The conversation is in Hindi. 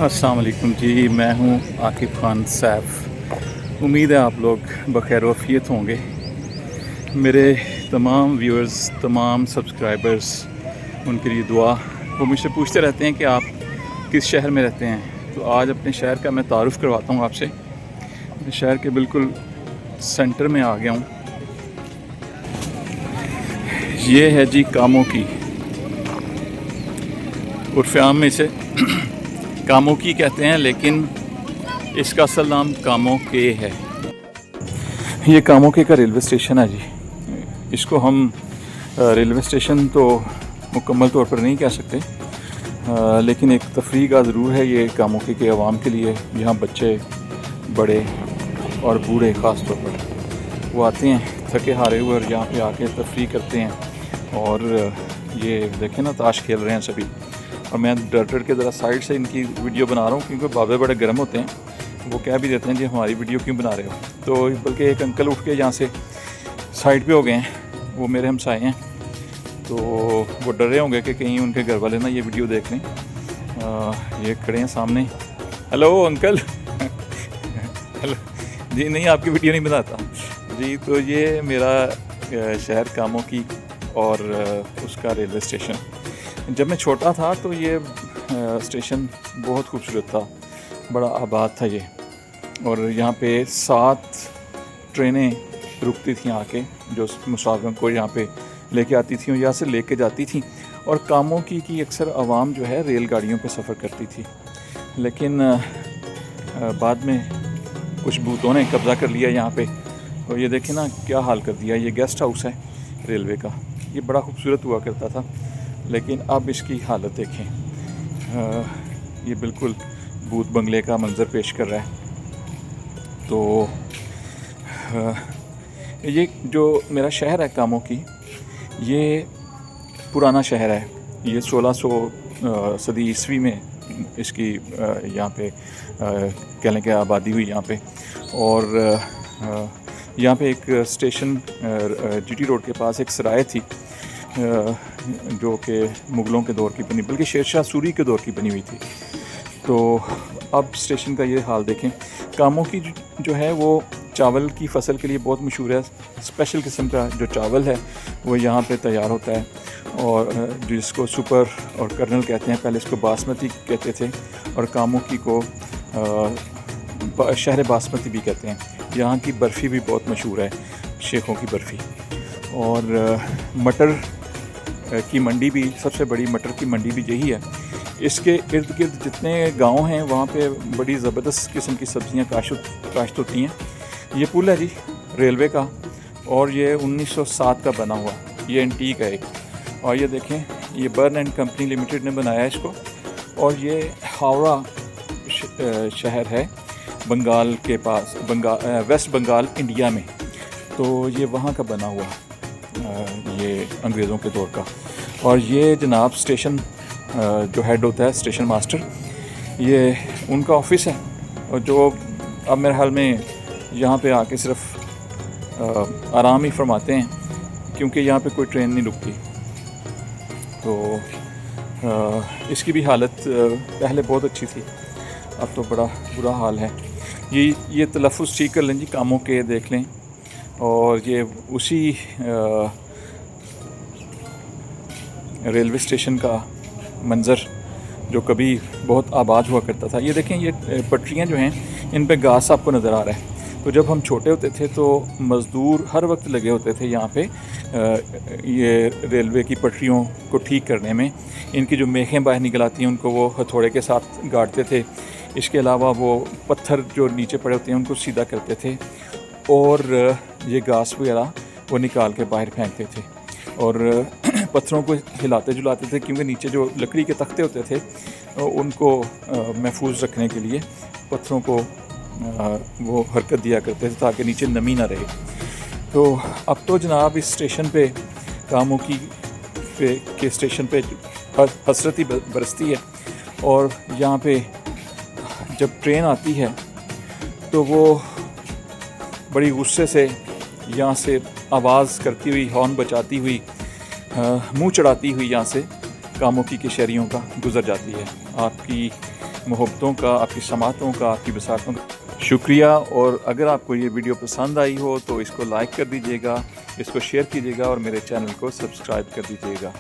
अस्सलाम वालेकुम जी, मैं हूँ आकिब खान सैफ। उम्मीद है आप लोग बखैर वफ़ियत होंगे। मेरे तमाम व्यूअर्स, तमाम सब्सक्राइबर्स, उनके लिए दुआ। वो मुझसे पूछते रहते हैं कि आप किस शहर में रहते हैं, तो आज अपने शहर का मैं तारुफ़ करवाता हूँ आपसे। शहर के बिल्कुल सेंटर में आ गया हूँ। ये है जी कामों की, उर्फ़ आम में इसे कामों की कहते हैं, लेकिन इसका असल नाम कामों के है। ये कामों के का रेलवे स्टेशन है जी। इसको हम रेलवे स्टेशन तो मुकम्मल तौर पर नहीं कह सकते, लेकिन एक तफरीह का ज़रूर है ये कामों के आवाम के लिए। यहाँ बच्चे, बड़े और बूढ़े ख़ास तौर पर वो आते हैं थके हारे हुए और यहाँ पे आके तफरीह करते हैं। और ये देखें ना, ताश खेल रहे हैं सभी। और मैं डर डर के ज़रा साइड से इनकी वीडियो बना रहा हूँ, क्योंकि बाबे बड़े गर्म होते हैं। वो कह भी देते हैं जी हमारी वीडियो क्यों बना रहे हो। तो बल्कि एक अंकल उठ के यहाँ से साइड पे हो गए हैं, वो मेरे हमसाए हैं। तो वो डर रहे होंगे कि कहीं उनके घर वाले ना ये वीडियो देख लें। ये खड़े हैं सामने। Hello uncle. हेलो जी। नहीं, आपकी वीडियो नहीं बनाता जी। तो ये मेरा शहर कामों की और उसका रेलवे स्टेशन। जब मैं छोटा था तो ये स्टेशन बहुत खूबसूरत था, बड़ा आबाद था ये। और यहाँ पे 7 ट्रेनें रुकती थी आके, जो मुसाफिरों को यहाँ पे लेके आती थी और यहाँ से लेके जाती थी। और कामों की अक्सर आवाम जो है रेलगाड़ियों पे सफ़र करती थी। लेकिन बाद में कुछ भूतों ने कब्ज़ा कर लिया यहाँ पे। और ये देखें ना क्या हाल कर दिया। ये गेस्ट हाउस है रेलवे का। ये बड़ा खूबसूरत हुआ करता था, लेकिन अब इसकी हालत देखें। ये बिल्कुल भूत बंगले का मंज़र पेश कर रहा है। तो ये जो मेरा शहर है कामों की, ये पुराना शहर है। ये 1600 सदी ईस्वी में इसकी यहाँ पे कह लें कि आबादी हुई यहाँ पे। और यहाँ पे एक स्टेशन जीटी रोड के पास एक सराय थी, जो कि मुग़लों के दौर की बनी, बल्कि शेरशाह सूरी के दौर की बनी हुई थी। तो अब स्टेशन का ये हाल देखें। कामों की जो है वो चावल की फ़सल के लिए बहुत मशहूर है। स्पेशल किस्म का जो चावल है वो यहाँ पे तैयार होता है, और जिसको सुपर और कर्नल कहते हैं। पहले इसको बासमती कहते थे, और कामों की को शहर बासमती भी कहते हैं। यहाँ की बर्फ़ी भी बहुत मशहूर है, शेखों की बर्फ़ी। और मटर की मंडी भी, सबसे बड़ी मटर की मंडी भी यही है। इसके इर्द गिर्द जितने गांव हैं वहाँ पे बड़ी ज़बरदस्त किस्म की सब्ज़ियाँ काश्त होती हैं। ये पुल है जी रेलवे का, और ये 1907 का बना हुआ। ये एंटीक है एक। और ये देखें, ये बर्न एंड कंपनी लिमिटेड ने बनाया है इसको। और ये हावड़ा शहर है बंगाल के पास, वेस्ट बंगाल इंडिया में। तो ये वहाँ का बना हुआ, ये अंग्रेज़ों के दौर का। और ये जनाब स्टेशन जो हेड होता है, स्टेशन मास्टर, ये उनका ऑफिस है। और जो अब मेरे हाल में यहाँ पे आके सिर्फ आराम ही फरमाते हैं, क्योंकि यहाँ पे कोई ट्रेन नहीं रुकती। तो इसकी भी हालत पहले बहुत अच्छी थी, अब तो बड़ा बुरा हाल है। ये तलफ़ुज़ ठीक कर लें जी, कामों के देख लें। और ये उसी रेलवे स्टेशन का मंज़र जो कभी बहुत आबाद हुआ करता था। ये देखें, ये पटरियाँ जो हैं इन पे घास आपको नज़र आ रहा है। तो जब हम छोटे होते थे तो मज़दूर हर वक्त लगे होते थे यहाँ पे ये रेलवे की पटरियों को ठीक करने में। इनकी जो मेखें बाहर निकल आती हैं उनको वो हथौड़े के साथ गाड़ते थे। इसके अलावा वो पत्थर जो नीचे पड़े होते हैं उनको सीधा करते थे, और ये घास वगैरह वो निकाल के बाहर फेंकते थे। और पत्थरों को हिलाते जुलाते थे, क्योंकि नीचे जो लकड़ी के तख्ते होते थे उनको महफूज रखने के लिए पत्थरों को वो हरकत दिया करते थे, ताकि नीचे नमी ना रहे। तो अब तो जनाब इस स्टेशन पे, कामों की के स्टेशन पे हसरत ही बरसती है। और यहाँ पे जब ट्रेन आती है तो वो बड़ी गुस्से से यहाँ से आवाज़ करती हुई, हॉर्न बजाती हुई, मुंह चढ़ाती हुई यहाँ से कामों की शहरियों का गुजर जाती है। आपकी मोहब्बतों का, आपकी समातों का, आपकी बसातों का शुक्रिया। और अगर आपको ये वीडियो पसंद आई हो तो इसको लाइक कर दीजिएगा, इसको शेयर कीजिएगा और मेरे चैनल को सब्सक्राइब कर दीजिएगा।